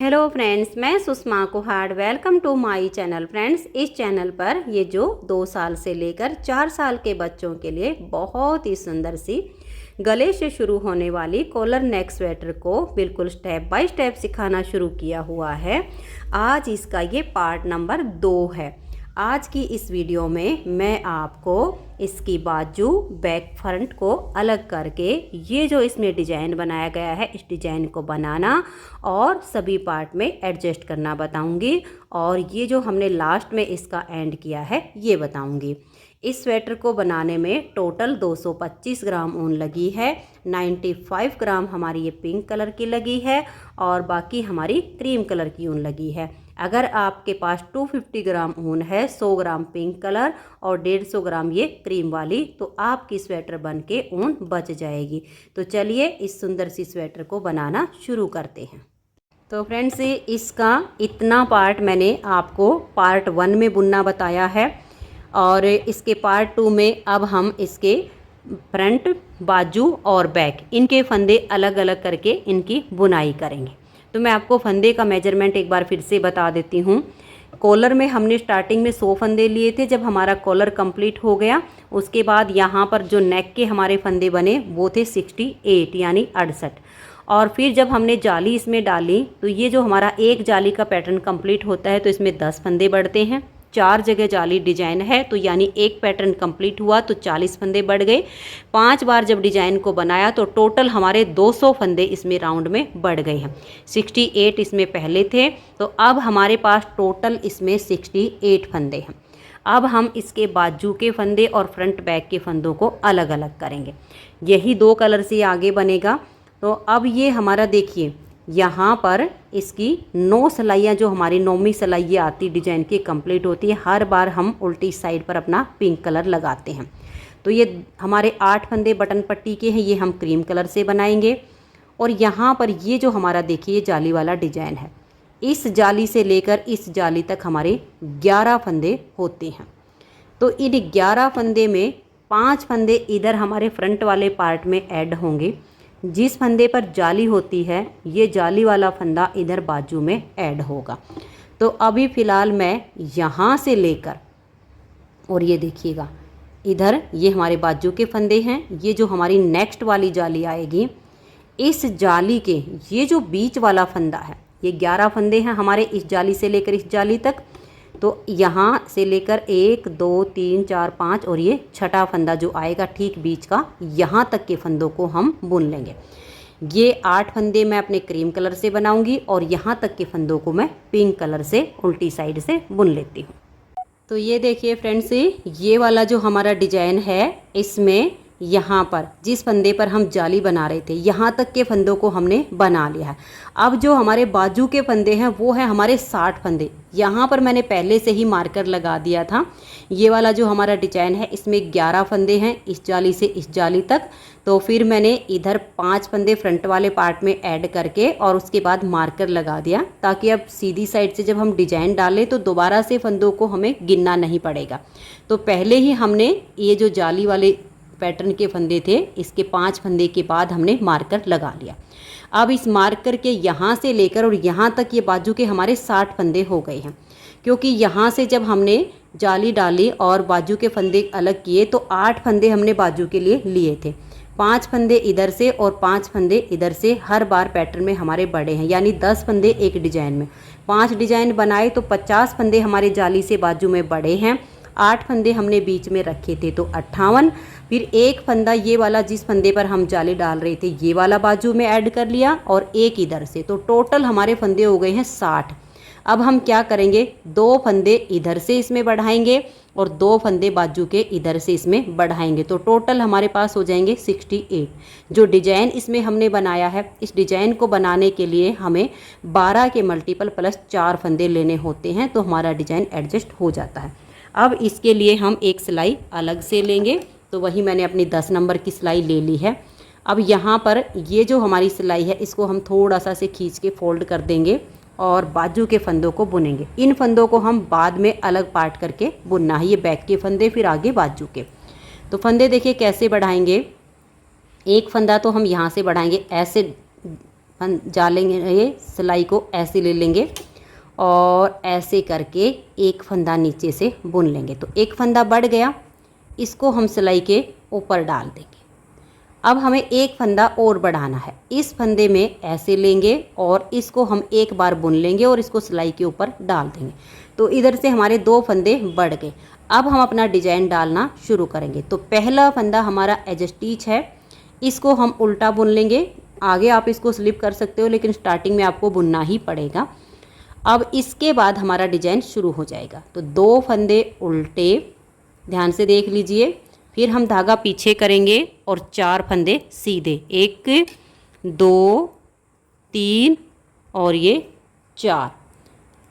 Hello friends, मैं Sushma Kuhad. Welcome to my channel. Friends, इस channel पर ये जो 2 साल से लेकर 4 साल के बच्चों के लिए बहुत ही सुंदर सी गले से शुरू होने वाली कॉलर नेक स्वेटर को बिल्कुल स्टेप बाय स्टेप सिखाना शुरू किया हुआ है। आज इसका ये पार्ट नंबर 2 है। आज की इस वीडियो में मैं आपको इसकी बाजू बैक फ्रंट को अलग करके ये जो इसमें डिजाइन बनाया गया है, इस डिजाइन को बनाना और सभी पार्ट में एडजस्ट करना बताऊंगी। और ये जो हमने लास्ट में इसका एंड किया है ये बताऊंगी। इस स्वेटर को बनाने में टोटल 225 ग्राम ऊन लगी है। 95 ग्राम हमारी ये पिंक कलर की लगी है और बाकी हमारी क्रीम कलर की ऊन लगी है। अगर आपके पास 250 ग्राम ऊन है, 100 ग्राम पिंक कलर और 150 ग्राम ये क्रीम वाली, तो आपकी स्वेटर बन के ऊन बच जाएगी। तो चलिए इस सुंदर सी स्वेटर को बनाना शुरू करते हैं। तो फ्रेंड्स, इसका इतना पार्ट मैंने आपको पार्ट 1 में बुनना बताया है और इसके पार्ट 2 में अब हम इसके फ्रंट, बाजू और बैक इनके फंदे अलग अलग करके इनकी बुनाई करेंगे। तो मैं आपको फंदे का मेजरमेंट एक बार फिर से बता देती हूँ। कॉलर में हमने स्टार्टिंग में 100 फंदे लिए थे। जब हमारा कॉलर कंप्लीट हो गया उसके बाद यहाँ पर जो नेक के हमारे फंदे बने वो थे 68 यानी 68। और फिर जब हमने जाली इसमें डाली तो ये जो हमारा एक जाली का पैटर्न कंप्लीट होता है तो इसमें 10 फंदे बढ़ते हैं। 4 जगह जाली डिजाइन है तो यानी एक पैटर्न कंप्लीट हुआ तो 40 फंदे बढ़ गए। 5 बार जब डिजाइन को बनाया तो टोटल हमारे 200 फंदे इसमें राउंड में बढ़ गए हैं। 68 इसमें पहले थे तो अब हमारे पास टोटल इसमें 68 फंदे हैं। अब हम इसके बाजू के फंदे और फ्रंट बैक के फंदों को अलग अलग करेंगे। यही 2 कलर से आगे बनेगा। तो अब ये हमारा देखिए यहाँ पर इसकी 9 सिलाइयाँ जो हमारी 9वीं सिलाई आती डिजाइन की कंप्लीट होती है। हर बार हम उल्टी साइड पर अपना पिंक कलर लगाते हैं। तो ये हमारे 8 फंदे बटन पट्टी के हैं, ये हम क्रीम कलर से बनाएंगे। और यहाँ पर ये जो हमारा देखिए जाली वाला डिजाइन है, इस जाली से लेकर इस जाली तक हमारे 11 फंदे होते हैं। तो इन 11 फंदे में 5 फंदे इधर हमारे फ्रंट वाले पार्ट में ऐड होंगे। जिस फंदे पर जाली होती है ये जाली वाला फंदा इधर बाजू में ऐड होगा। तो अभी फ़िलहाल मैं यहाँ से लेकर और ये देखिएगा इधर ये हमारे बाजू के फंदे हैं। ये जो हमारी नेक्स्ट वाली जाली आएगी, इस जाली के ये जो बीच वाला फंदा है, ये 11 फंदे हैं हमारे इस जाली से लेकर इस जाली तक। तो यहाँ से लेकर 1 2 3 4 5 और ये छठा फंदा जो आएगा ठीक बीच का, यहाँ तक के फंदों को हम बुन लेंगे। ये 8 फंदे मैं अपने क्रीम कलर से बनाऊंगी और यहाँ तक के फंदों को मैं पिंक कलर से उल्टी साइड से बुन लेती हूँ। तो ये देखिए फ्रेंड्स, ये वाला जो हमारा डिजाइन है इसमें यहाँ पर जिस फंदे पर हम जाली बना रहे थे यहाँ तक के फंदों को हमने बना लिया है। अब जो हमारे बाजू के फंदे हैं वो है हमारे 60 फंदे। यहाँ पर मैंने पहले से ही मार्कर लगा दिया था। ये वाला जो हमारा डिजाइन है इसमें 11 फंदे हैं इस जाली से इस जाली तक। तो फिर मैंने इधर 5 फंदे फ्रंट वाले पार्ट में ऐड करके और उसके बाद मार्कर लगा दिया ताकि अब सीधी साइड से जब हम डिजाइन डालें तो दोबारा से फंदों को हमें गिनना नहीं पड़ेगा। तो पहले ही हमने ये जो जाली वाले पैटर्न के फंदे थे इसके 5 फंदे के बाद हमने मार्कर लगा लिया। अब इस मार्कर के यहाँ से लेकर और यहाँ तक ये बाजू के हमारे 60 फंदे हो गए हैं। क्योंकि यहाँ से जब हमने जाली डाली और बाजू के फंदे अलग किए तो 8 फंदे हमने बाजू के लिए लिए थे। 5 फंदे इधर से और 5 फंदे इधर से हर बार पैटर्न में हमारे बड़े हैं, यानी 10 फंदे एक डिजाइन में। 5 डिजाइन बनाए तो 50 फंदे हमारे जाली से बाजू में बड़े हैं। 8 फंदे हमने बीच में रखे थे तो 58। फिर एक फंदा ये वाला जिस फंदे पर हम जाली डाल रहे थे ये वाला बाजू में ऐड कर लिया और एक इधर से, तो टोटल हमारे फंदे हो गए हैं 60। अब हम क्या करेंगे, 2 फंदे इधर से इसमें बढ़ाएंगे और 2 फंदे बाजू के इधर से इसमें बढ़ाएंगे। तो टोटल हमारे पास हो जाएंगे 68। जो डिजाइन इसमें हमने बनाया है इस डिजाइन को बनाने के लिए हमें 12 के मल्टीपल प्लस 4 फंदे लेने होते हैं तो हमारा डिजाइन एडजस्ट हो जाता है। अब इसके लिए हम एक सिलाई अलग से लेंगे। तो वही मैंने अपनी 10 नंबर की सिलाई ले ली है। अब यहाँ पर ये जो हमारी सिलाई है इसको हम थोड़ा सा से खींच के फोल्ड कर देंगे और बाजू के फंदों को बुनेंगे। इन फंदों को हम बाद में अलग पार्ट करके बुनना है, ये बैक के फंदे फिर आगे बाजू के। तो फंदे देखिए कैसे बढ़ाएंगे। एक फंदा तो हम यहाँ से बढ़ाएंगे, ऐसे डालेंगे, ये सिलाई को ऐसे ले लेंगे और ऐसे करके एक फंदा नीचे से बुन लेंगे। तो एक फंदा बढ़ गया, इसको हम सिलाई के ऊपर डाल देंगे। अब हमें एक फंदा और बढ़ाना है, इस फंदे में ऐसे लेंगे और इसको हम एक बार बुन लेंगे और इसको सिलाई के ऊपर डाल देंगे। तो इधर से हमारे 2 फंदे बढ़ गए। अब हम अपना डिजाइन डालना शुरू करेंगे। तो पहला फंदा हमारा एज स्टिच है, इसको हम उल्टा बुन लेंगे। आगे आप इसको स्लिप कर सकते हो, लेकिन स्टार्टिंग में आपको बुनना ही पड़ेगा। अब इसके बाद हमारा डिजाइन शुरू हो जाएगा। तो 2 फंदे उल्टे, ध्यान से देख लीजिए, फिर हम धागा पीछे करेंगे और 4 फंदे सीधे, 1 2 3 और ये 4।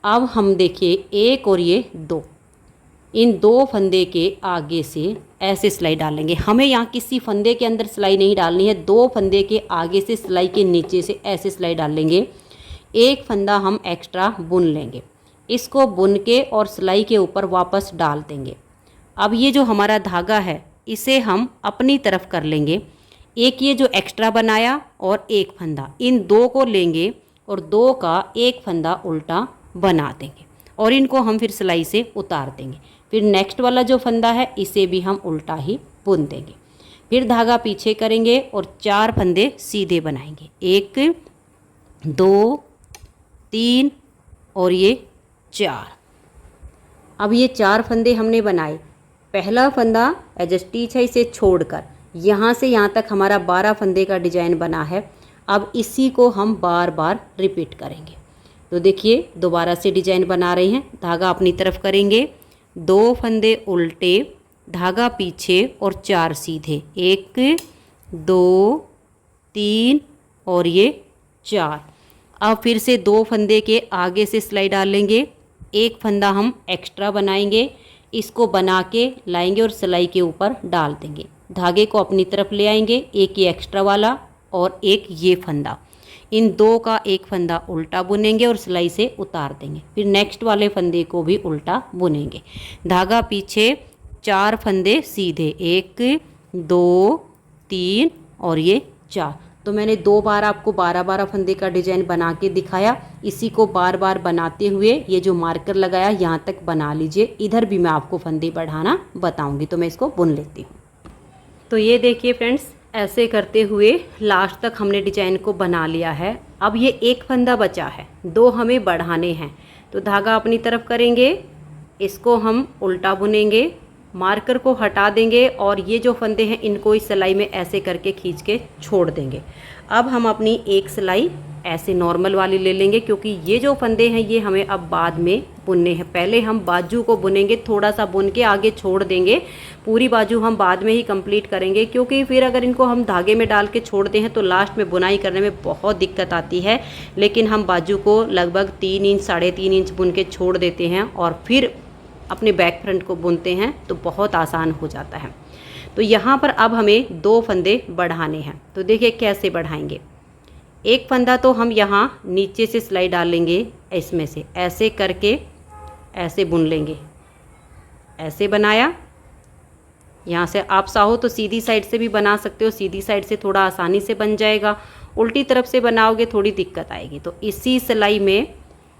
अब हम देखिए 1 और ये 2, इन 2 फंदे के आगे से ऐसे सिलाई डालेंगे। हमें यहाँ किसी फंदे के अंदर सिलाई नहीं डालनी है, 2 फंदे के आगे से सिलाई के नीचे से ऐसे सिलाई डालेंगे। एक फंदा हम एक्स्ट्रा बुन लेंगे, इसको बुन के और सिलाई के ऊपर वापस डाल देंगे। अब ये जो हमारा धागा है इसे हम अपनी तरफ कर लेंगे। एक ये जो एक्स्ट्रा बनाया और एक फंदा, इन 2 को लेंगे और 2 का एक फंदा उल्टा बना देंगे और इनको हम फिर सिलाई से उतार देंगे। फिर नेक्स्ट वाला जो फंदा है इसे भी हम उल्टा ही बुन देंगे। फिर धागा पीछे करेंगे और 4 फंदे सीधे बनाएंगे, 1 2 3 और ये 4। अब ये 4 फंदे हमने बनाए। पहला फंदा एज स्टिच है, इसे छोड़कर यहाँ से यहाँ तक हमारा 12 फंदे का डिजाइन बना है। अब इसी को हम बार बार रिपीट करेंगे। तो देखिए दोबारा से डिजाइन बना रहे हैं। धागा अपनी तरफ करेंगे, 2 फंदे उल्टे, धागा पीछे और 4 सीधे, 1 2 3 और ये 4। अब फिर से 2 फंदे के आगे से सिलाई डालेंगे, एक फंदा हम एक्स्ट्रा बनाएंगे, इसको बना के लाएंगे और सिलाई के ऊपर डाल देंगे। धागे को अपनी तरफ ले आएंगे, एक ये एक्स्ट्रा वाला और एक ये फंदा, इन 2 का एक फंदा उल्टा बुनेंगे और सिलाई से उतार देंगे। फिर नेक्स्ट वाले फंदे को भी उल्टा बुनेंगे। धागा पीछे, 4 फंदे सीधे, 1 2 3 और ये 4। तो मैंने 2 बार आपको 12-12 फंदे का डिजाइन बना के दिखाया। इसी को बार बार बनाते हुए ये जो मार्कर लगाया यहाँ तक बना लीजिए। इधर भी मैं आपको फंदे बढ़ाना बताऊंगी, तो मैं इसको बुन लेती हूँ। तो ये देखिए फ्रेंड्स, ऐसे करते हुए लास्ट तक हमने डिजाइन को बना लिया है। अब ये एक फंदा बचा है, 2 हमें बढ़ाने हैं। तो धागा अपनी तरफ करेंगे, इसको हम उल्टा बुनेंगे, मार्कर को हटा देंगे और ये जो फंदे हैं इनको इस सिलाई में ऐसे करके खींच के छोड़ देंगे। अब हम अपनी एक सिलाई ऐसे नॉर्मल वाली ले लेंगे, क्योंकि ये जो फंदे हैं ये हमें अब बाद में बुनने हैं। पहले हम बाजू को बुनेंगे, थोड़ा सा बुन के आगे छोड़ देंगे। पूरी बाजू हम बाद में ही कंप्लीट करेंगे, क्योंकि फिर अगर इनको हम धागे में डाल के छोड़ते हैं तो लास्ट में बुनाई करने में बहुत दिक्कत आती है। लेकिन हम बाजू को लगभग 3 इंच 3.5 इंच बुन के छोड़ देते हैं और फिर अपने बैक फ्रंट को बुनते हैं तो बहुत आसान हो जाता है। तो यहाँ पर अब हमें 2 फंदे बढ़ाने हैं। तो देखिए कैसे बढ़ाएंगे। एक फंदा तो हम यहाँ नीचे से सिलाई डालेंगे, इसमें से ऐसे करके ऐसे बुन लेंगे। ऐसे बनाया, यहाँ से आप चाहो तो सीधी साइड से भी बना सकते हो, सीधी साइड से थोड़ा आसानी से बन जाएगा। उल्टी तरफ से बनाओगे थोड़ी दिक्कत आएगी। तो इसी सिलाई में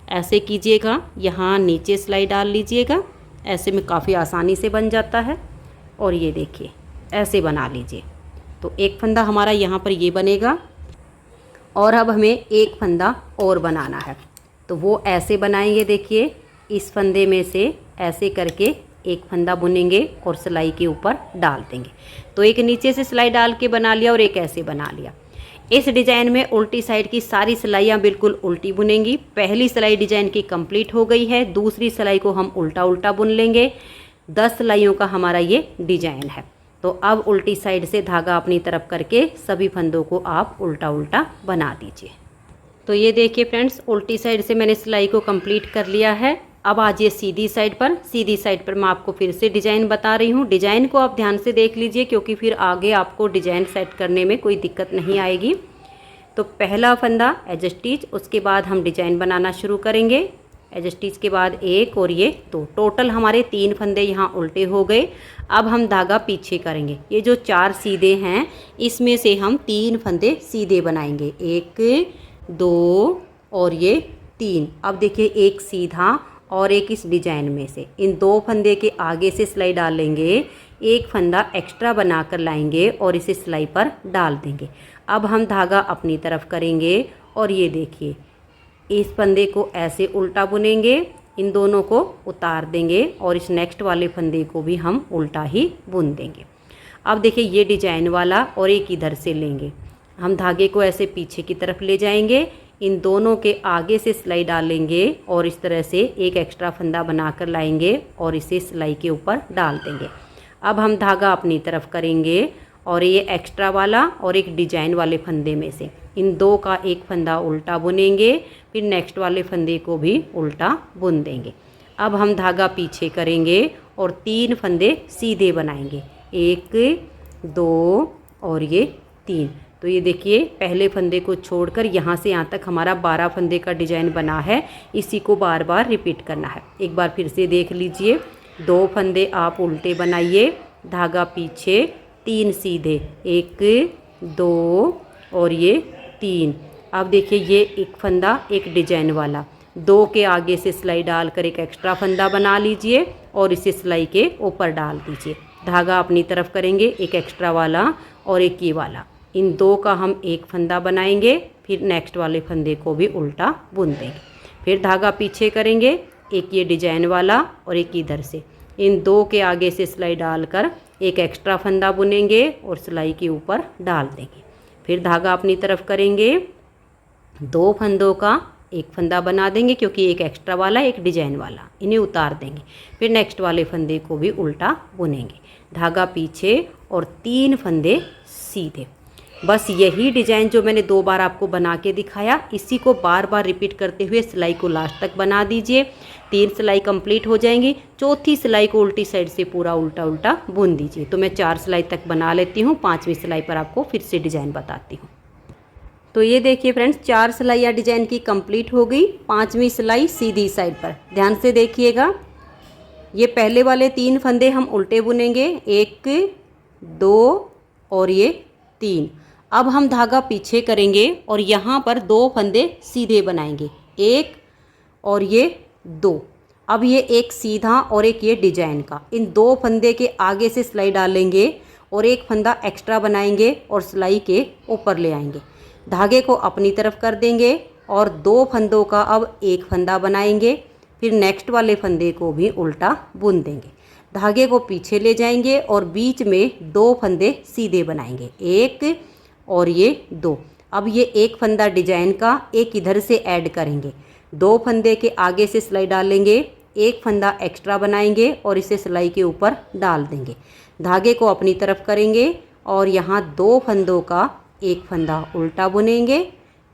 ऐसे कीजिएगा, यहाँ नीचे सिलाई डाल लीजिएगा, ऐसे में काफ़ी आसानी से बन जाता है। और ये देखिए ऐसे बना लीजिए। तो एक फंदा हमारा यहाँ पर ये बनेगा और अब हमें एक फंदा और बनाना है। तो वो ऐसे बनाएंगे, देखिए इस फंदे में से ऐसे करके एक फंदा बुनेंगे और सिलाई के ऊपर डाल देंगे। तो एक नीचे से सिलाई डाल के बना लिया और एक ऐसे बना लिया। इस डिज़ाइन में उल्टी साइड की सारी सिलाइयाँ बिल्कुल उल्टी बुनेंगी। पहली सिलाई डिज़ाइन की कंप्लीट हो गई है, दूसरी सिलाई को हम उल्टा उल्टा बुन लेंगे। 10 सिलाइयों का हमारा ये डिज़ाइन है। तो अब उल्टी साइड से धागा अपनी तरफ करके सभी फंदों को आप उल्टा उल्टा बना दीजिए। तो ये देखिए फ्रेंड्स, उल्टी साइड से मैंने सिलाई को कंप्लीट कर लिया है। अब आ जाइए सीधी साइड पर। सीधी साइड पर मैं आपको फिर से डिज़ाइन बता रही हूँ। डिज़ाइन को आप ध्यान से देख लीजिए, क्योंकि फिर आगे आपको डिज़ाइन सेट करने में कोई दिक्कत नहीं आएगी। तो पहला फंदा एज स्टिच, उसके बाद हम डिज़ाइन बनाना शुरू करेंगे। एज स्टिच के बाद एक और ये 2, टोटल हमारे 3 फंदे यहाँ उल्टे हो गए। अब हम धागा पीछे करेंगे। ये जो 4 सीधे हैं इसमें से हम 3 फंदे सीधे बनाएंगे, 1 2 और ये 3। अब देखिए एक सीधा और एक इस डिजाइन में से, इन 2 फंदे के आगे से सिलाई डालेंगे, एक फंदा एक्स्ट्रा बनाकर लाएंगे और इसे सिलाई पर डाल देंगे। अब हम धागा अपनी तरफ करेंगे और ये देखिए इस फंदे को ऐसे उल्टा बुनेंगे, इन दोनों को उतार देंगे और इस नेक्स्ट वाले फंदे को भी हम उल्टा ही बुन देंगे। अब देखिए ये डिजाइन वाला और एक इधर से लेंगे, हम धागे को ऐसे पीछे की तरफ ले जाएंगे, इन दोनों के आगे से सिलाई डालेंगे और इस तरह से एक एक्स्ट्रा फंदा बनाकर लाएंगे और इसे सिलाई के ऊपर डाल देंगे। अब हम धागा अपनी तरफ करेंगे और ये एक्स्ट्रा वाला और एक डिजाइन वाले फंदे में से इन 2 का एक फंदा उल्टा बुनेंगे, फिर नेक्स्ट वाले फंदे को भी उल्टा बुन देंगे। अब हम धागा पीछे करेंगे और 3 फंदे सीधे बनाएंगे, 1 2 और ये 3। तो ये देखिए पहले फंदे को छोड़कर यहाँ से यहाँ तक हमारा 12 फंदे का डिजाइन बना है। इसी को बार बार रिपीट करना है। एक बार फिर से देख लीजिए, 2 फंदे आप उल्टे बनाइए, धागा पीछे, 3 सीधे, 1 2 और ये 3। अब देखिए ये एक फंदा एक डिजाइन वाला, 2 के आगे से सिलाई डालकर एक एक्स्ट्रा फंदा बना लीजिए और इसे सिलाई के ऊपर डाल दीजिए। धागा अपनी तरफ करेंगे, एक एक्स्ट्रा वाला और एक ये वाला, इन 2 का हम एक फंदा बनाएंगे, फिर नेक्स्ट वाले फंदे को भी उल्टा बुन देंगे। फिर धागा पीछे करेंगे, एक ये डिजाइन वाला और एक इधर से, इन 2 के आगे से सिलाई डालकर एक एक्स्ट्रा फंदा बुनेंगे और सिलाई के ऊपर डाल देंगे। फिर धागा अपनी तरफ करेंगे, 2 फंदों का एक फंदा बना देंगे क्योंकि एक एक्स्ट्रा वाला एक डिजाइन वाला, इन्हें उतार देंगे। फिर नेक्स्ट वाले फंदे को भी उल्टा बुनेंगे, धागा पीछे और 3 फंदे सीधे। बस यही डिजाइन जो मैंने 2 बार आपको बना के दिखाया, इसी को बार बार रिपीट करते हुए सिलाई को लास्ट तक बना दीजिए। 3 सिलाई कंप्लीट हो जाएंगी, चौथी सिलाई को उल्टी साइड से पूरा उल्टा उल्टा बुन दीजिए। तो मैं 4 सिलाई तक बना लेती हूँ, 5वीं सिलाई पर आपको फिर से डिजाइन बताती हूँ। तो ये देखिए फ्रेंड्स, 4 सिलाइयाँ डिजाइन की कंप्लीट हो गई, 5वीं सिलाई सीधी साइड पर। ध्यान से देखिएगा, ये पहले वाले 3 फंदे हम उल्टे बुनेंगे, 1 2 और ये 3। अब हम धागा पीछे करेंगे और यहाँ पर 2 फंदे सीधे बनाएंगे, 1 और ये 2। अब ये एक सीधा और एक ये डिजाइन का, इन 2 फंदे के आगे से सिलाई डालेंगे और एक फंदा एक्स्ट्रा बनाएंगे और सिलाई के ऊपर ले आएंगे। धागे को अपनी तरफ कर देंगे और 2 फंदों का अब एक फंदा बनाएंगे, फिर नेक्स्ट वाले फंदे को भी उल्टा बुन देंगे। धागे को पीछे ले जाएंगे और बीच में 2 फंदे सीधे बनाएंगे, 1 और ये 2। अब ये एक फंदा डिजाइन का एक इधर से ऐड करेंगे, 2 फंदे के आगे से सिलाई डालेंगे, एक फंदा एक्स्ट्रा बनाएंगे और इसे सिलाई के ऊपर डाल देंगे। धागे को अपनी तरफ करेंगे और यहाँ 2 फंदों का एक फंदा उल्टा बुनेंगे,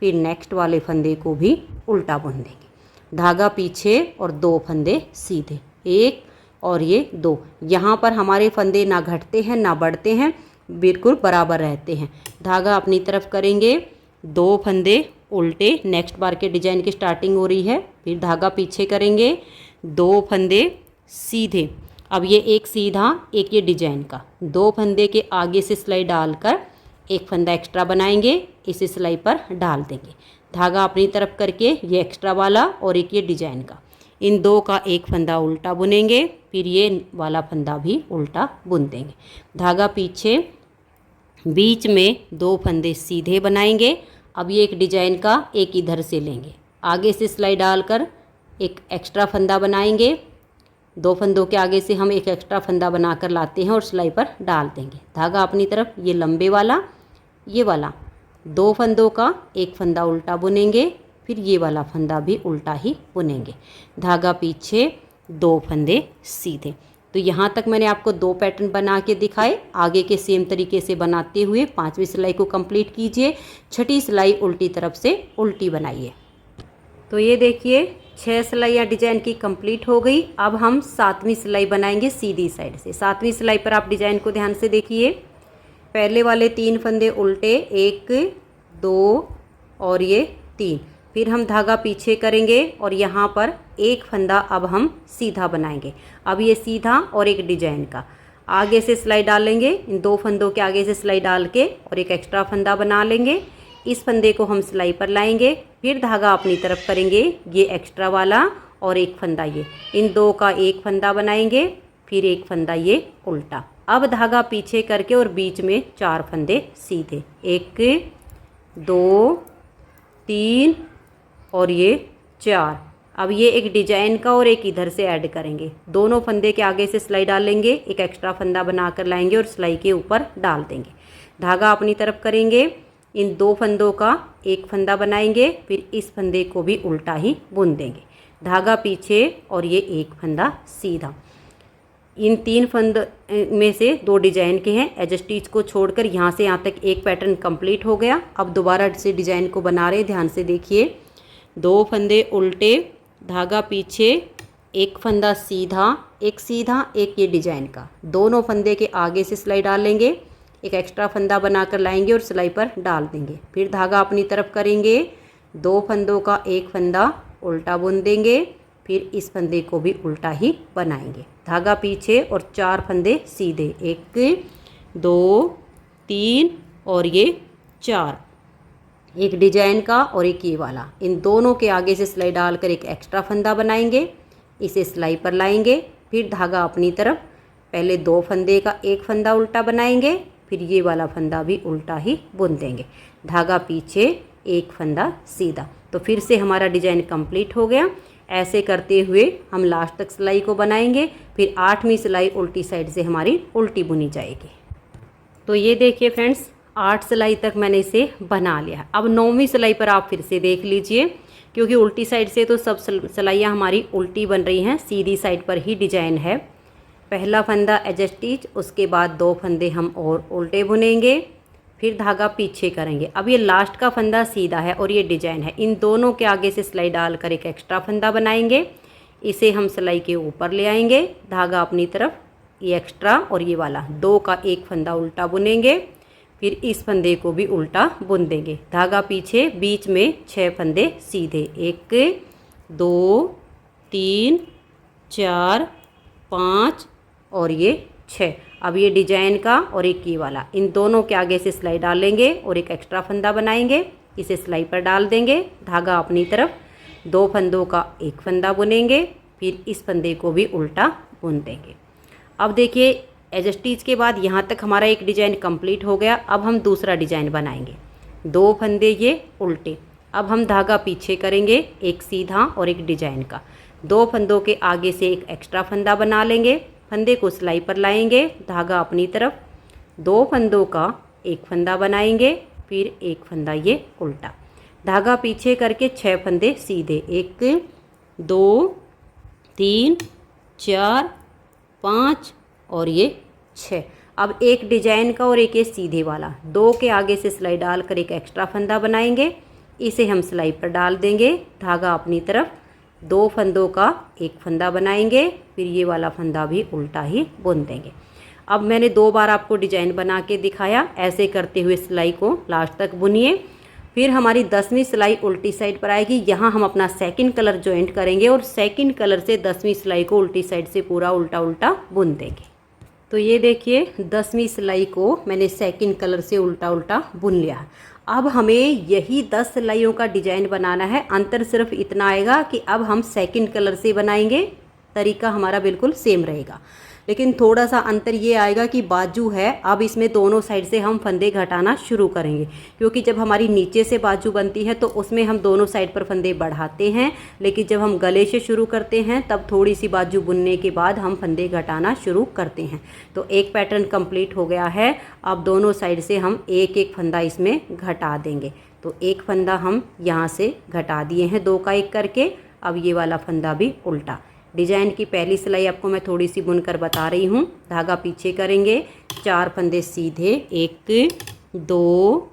फिर नेक्स्ट वाले फंदे को भी उल्टा बुन देंगे। धागा पीछे और 2 फंदे सीधे, 1 और ये 2। यहाँ पर हमारे फंदे ना घटते हैं ना बढ़ते हैं, बिल्कुल बराबर रहते हैं। धागा अपनी तरफ करेंगे, 2 फंदे उल्टे, नेक्स्ट बार के डिजाइन की स्टार्टिंग हो रही है। फिर धागा पीछे करेंगे, 2 फंदे सीधे। अब ये एक सीधा एक ये डिजाइन का, 2 फंदे के आगे से सिलाई डालकर एक फंदा एक्स्ट्रा बनाएंगे, इसे सिलाई पर डाल देंगे। धागा अपनी तरफ करके ये एक्स्ट्रा वाला और एक ये डिजाइन का, इन 2 का एक फंदा उल्टा बुनेंगे, फिर ये वाला फंदा भी उल्टा बुन देंगे। धागा पीछे, बीच में 2 फंदे सीधे बनाएंगे। अब ये एक डिजाइन का एक इधर से लेंगे, आगे से सिलाई डालकर एक एक्स्ट्रा फंदा बनाएंगे, 2 फंदों के आगे से हम एक एक्स्ट्रा फंदा बनाकर लाते हैं और सिलाई पर डाल देंगे। धागा अपनी तरफ, ये लंबे वाला ये वाला, 2 फंदों का एक फंदा उल्टा बुनेंगे, फिर ये वाला फंदा भी उल्टा ही बुनेंगे। धागा पीछे, 2 फंदे सीधे। तो यहाँ तक मैंने आपको 2 पैटर्न बना के दिखाए। आगे के सेम तरीके से बनाते हुए 5वीं सिलाई को कंप्लीट कीजिए। 6ठी सिलाई उल्टी तरफ से उल्टी बनाइए। तो ये देखिए 6 सिलाइयाँ डिजाइन की कंप्लीट हो गई। अब हम 7वीं सिलाई बनाएंगे सीधी साइड से। 7वीं सिलाई पर आप डिजाइन को ध्यान से देखिए। पहले वाले 3 फंदे उल्टे, 1 2 और ये 3। फिर हम धागा पीछे करेंगे और यहाँ पर एक फंदा अब हम सीधा बनाएंगे। अब ये सीधा और एक डिजाइन का, आगे से सिलाई डालेंगे, इन 2 फंदों के आगे से सिलाई डाल के और एक एक्स्ट्रा फंदा बना लेंगे। इस फंदे को हम सिलाई पर लाएंगे, फिर धागा अपनी तरफ करेंगे, ये एक्स्ट्रा वाला और एक फंदा ये, इन दो का एक फंदा बनाएंगे, फिर एक फंदा ये उल्टा। अब धागा पीछे करके और बीच में 4 फंदे सीधे, 1 2 3 और ये 4। अब ये एक डिजाइन का और एक इधर से ऐड करेंगे, दोनों फंदे के आगे से सिलाई डालेंगे, एक एक्स्ट्रा फंदा बनाकर लाएंगे और सिलाई के ऊपर डाल देंगे। धागा अपनी तरफ करेंगे, इन 2 फंदों का एक फंदा बनाएंगे, फिर इस फंदे को भी उल्टा ही बुन देंगे। धागा पीछे और ये एक फंदा सीधा। इन 3 फंद में से 2 डिजाइन के हैं। एज स्टिच को छोड़कर यहाँ से यहाँ तक एक पैटर्न कंप्लीट हो गया। अब दोबारा से डिजाइन को बना रहे, ध्यान से देखिए। 2 फंदे उल्टे, धागा पीछे, एक फंदा सीधा, एक ये डिजाइन का। दोनों फंदे के आगे से सिलाई डाल लेंगे, एक एक्स्ट्रा फंदा बनाकर लाएंगे और सिलाई पर डाल देंगे। फिर धागा अपनी तरफ करेंगे, 2 फंदों का एक फंदा उल्टा बुन देंगे, फिर इस फंदे को भी उल्टा ही बनाएंगे। धागा पीछे और 4 फंदे सीधे, 1 2 3 और ये 4, एक डिजाइन का और एक ये वाला। इन दोनों के आगे से सिलाई डालकर एक एक्स्ट्रा फंदा बनाएंगे, इसे सिलाई पर लाएंगे, फिर धागा अपनी तरफ, पहले 2 फंदे का एक फंदा उल्टा बनाएंगे, फिर ये वाला फंदा भी उल्टा ही बुन देंगे। धागा पीछे, एक फंदा सीधा। तो फिर से हमारा डिजाइन कंप्लीट हो गया। ऐसे करते हुए हम लास्ट तक सिलाई को बनाएंगे, फिर 8वीं सिलाई उल्टी साइड से हमारी उल्टी बुनी जाएगी। तो ये देखिए फ्रेंड्स, 8 सिलाई तक मैंने इसे बना लिया। अब 9वीं सिलाई पर आप फिर से देख लीजिए, क्योंकि उल्टी साइड से तो सब सिलाइयाँ हमारी उल्टी बन रही हैं, सीधी साइड पर ही डिजाइन है। पहला फंदा एज स्टिच, उसके बाद 2 फंदे हम और उल्टे बुनेंगे, फिर धागा पीछे करेंगे। अब ये लास्ट का फंदा सीधा है और ये डिजाइन है, इन दोनों के आगे से सिलाई डालकर एक एक्स्ट्रा फंदा बनाएंगे, इसे हम सिलाई के ऊपर ले आएंगे। धागा अपनी तरफ, ये एक्स्ट्रा और ये वाला, 2 का एक फंदा उल्टा बुनेंगे, फिर इस फंदे को भी उल्टा बुन देंगे। धागा पीछे, बीच में 6 फंदे सीधे, 1 2 3 4 5 और ये 6। अब ये डिजाइन का और एक ये वाला, इन दोनों के आगे से सिलाई डालेंगे और एक एक्स्ट्रा फंदा बनाएंगे, इसे सिलाई पर डाल देंगे। धागा अपनी तरफ, 2 फंदों का एक फंदा बुनेंगे, फिर इस फंदे को भी उल्टा बुन देंगे। अब देखिए, एज स्टिच के बाद यहाँ तक हमारा एक डिजाइन कंप्लीट हो गया। अब हम दूसरा डिजाइन बनाएंगे, 2 फंदे ये उल्टे। अब हम धागा पीछे करेंगे, एक सीधा और एक डिजाइन का। 2 फंदों के आगे से एक एक्स्ट्रा फंदा बना लेंगे, फंदे को सिलाई पर लाएंगे। धागा अपनी तरफ, 2 फंदों का एक फंदा बनाएंगे, फिर एक फंदा ये उल्टा। धागा पीछे करके 6 फंदे सीधे, 1 2 3 4 5 और ये 6। अब एक डिजाइन का और एक ये सीधे वाला, 2 के आगे से सिलाई डालकर एक एक्स्ट्रा फंदा बनाएंगे, इसे हम सिलाई पर डाल देंगे। धागा अपनी तरफ, 2 फंदों का एक फंदा बनाएंगे, फिर ये वाला फंदा भी उल्टा ही बुन देंगे। अब मैंने 2 बार आपको डिजाइन बना के दिखाया, ऐसे करते हुए सिलाई को लास्ट तक बुनिए। फिर हमारी 10वीं सिलाई उल्टी साइड पर आएगी, यहाँ हम अपना सेकंड कलर ज्वाइंट करेंगे और सेकंड कलर से 10वीं सिलाई को उल्टी साइड से पूरा उल्टा उल्टा बुन देंगे। तो ये देखिए, 10वीं सिलाई को मैंने सेकंड कलर से उल्टा उल्टा बुन लिया। अब हमें यही 10 सिलाइयों का डिजाइन बनाना है। अंतर सिर्फ इतना आएगा कि अब हम सेकंड कलर से बनाएंगे, तरीका हमारा बिल्कुल सेम रहेगा, लेकिन थोड़ा सा अंतर ये आएगा कि बाजू है, अब इसमें दोनों साइड से हम फंदे घटाना शुरू करेंगे, क्योंकि जब हमारी नीचे से बाजू बनती है तो उसमें हम दोनों साइड पर फंदे बढ़ाते हैं, लेकिन जब हम गले से शुरू करते हैं तब थोड़ी सी बाजू बुनने के बाद हम फंदे घटाना शुरू करते हैं। तो एक पैटर्न कंप्लीट हो गया है। अब दोनों साइड से हम एक एक फंदा इसमें घटा देंगे। तो एक फंदा हम यहाँ से घटा दिए हैं, 2 का एक करके। अब ये वाला फंदा भी उल्टा। डिजाइन की पहली सिलाई आपको मैं थोड़ी सी बुनकर बता रही हूँ। धागा पीछे करेंगे, 4 फंदे सीधे, 1 2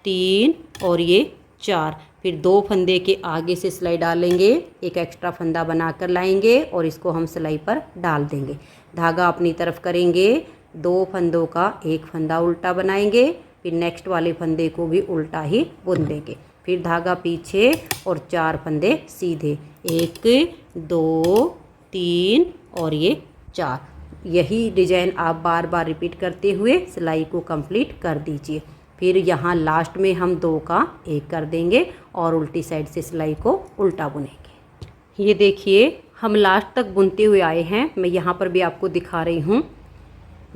3 और ये 4। फिर 2 फंदे के आगे से सिलाई डालेंगे, एक एक्स्ट्रा फंदा बनाकर लाएंगे और इसको हम सिलाई पर डाल देंगे। धागा अपनी तरफ करेंगे, 2 फंदों का एक फंदा उल्टा बनाएंगे, फिर नेक्स्ट वाले फंदे को भी उल्टा ही बुन देंगे। फिर धागा पीछे और 4 फंदे सीधे, 1 2 3 और ये 4। यही डिजाइन आप बार बार रिपीट करते हुए सिलाई को कंप्लीट कर दीजिए। फिर यहाँ लास्ट में हम 2 का 1 कर देंगे और उल्टी साइड से सिलाई को उल्टा बुनेंगे। ये देखिए हम लास्ट तक बुनते हुए आए हैं, मैं यहाँ पर भी आपको दिखा रही हूँ।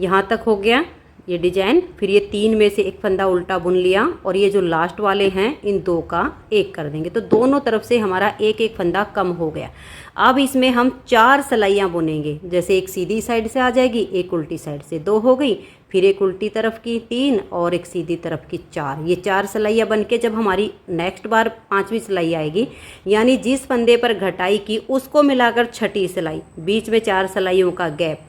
यहाँ तक हो गया ये डिजाइन। फिर ये 3 में से एक फंदा उल्टा बुन लिया और ये जो लास्ट वाले हैं इन 2 का 1 कर देंगे, तो दोनों तरफ से हमारा एक एक फंदा कम हो गया। अब इसमें हम 4 सिलाइयाँ बुनेंगे, जैसे एक सीधी साइड से आ जाएगी, एक उल्टी साइड से 2 हो गई, फिर एक उल्टी तरफ की 3 और एक सीधी तरफ की 4। ये 4 सिलाइयाँ बन के जब हमारी नेक्स्ट बार 5वीं सिलाई आएगी, यानी जिस फंदे पर घटाई की उसको मिलाकर 6ठी सिलाई, बीच में 4 सिलाइयों का गैप,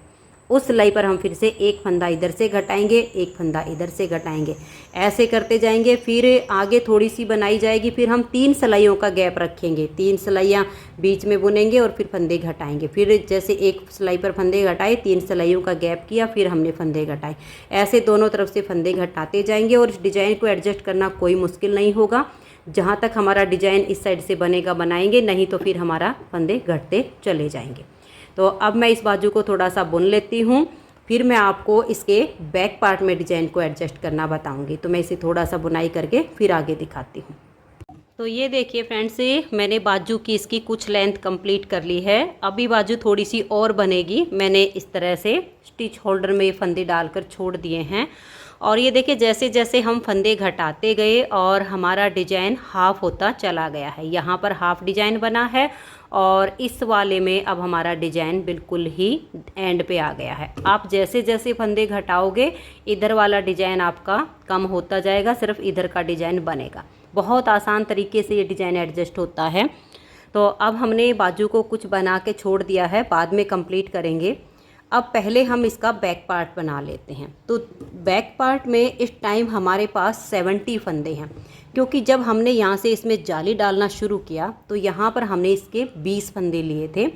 उस सिलाई पर हम फिर से एक फंदा इधर से घटाएंगे, एक फंदा इधर से घटाएंगे, ऐसे करते जाएंगे। फिर आगे थोड़ी सी बनाई जाएगी, फिर हम 3 सिलाइयों का गैप रखेंगे, 3 सिलाइयाँ बीच में बुनेंगे और फिर फंदे घटाएंगे। फिर जैसे एक सिलाई पर फंदे घटाए, 3 सिलाइयों का गैप किया, फिर हमने फंदे घटाए, ऐसे दोनों तरफ से फंदे घटाते जाएंगे। और इस डिज़ाइन को एडजस्ट करना कोई मुश्किल नहीं होगा। जहाँ तक हमारा डिज़ाइन इस साइड से बनेगा बनाएंगे, नहीं तो फिर हमारा फंदे घटते चले जाएंगे। तो अब मैं इस बाजू को थोड़ा सा बुन लेती हूँ, फिर मैं आपको इसके बैक पार्ट में डिज़ाइन को एडजस्ट करना बताऊँगी। तो मैं इसे थोड़ा सा बुनाई करके फिर आगे दिखाती हूँ। तो ये देखिए फ्रेंड्स, मैंने बाजू की इसकी कुछ लेंथ कंप्लीट कर ली है। अभी बाजू थोड़ी सी और बनेगी। मैंने इस तरह से स्टिच होल्डर में फंदे डालकर छोड़ दिए हैं। और ये देखिए जैसे जैसे हम फंदे घटाते गए और हमारा डिजाइन हाफ होता चला गया है। यहाँ पर हाफ डिजाइन बना है और इस वाले में अब हमारा डिजाइन बिल्कुल ही एंड पे आ गया है। आप जैसे जैसे फंदे घटाओगे इधर वाला डिजाइन आपका कम होता जाएगा, सिर्फ इधर का डिजाइन बनेगा। बहुत आसान तरीके से ये डिजाइन एडजस्ट होता है। तो अब हमने बाजू को कुछ बना के छोड़ दिया है, बाद में कंप्लीट करेंगे। अब पहले हम इसका बैक पार्ट बना लेते हैं। तो बैक पार्ट में इस टाइम हमारे पास 70 फंदे हैं, क्योंकि जब हमने यहाँ से इसमें जाली डालना शुरू किया तो यहाँ पर हमने इसके 20 फंदे लिए थे।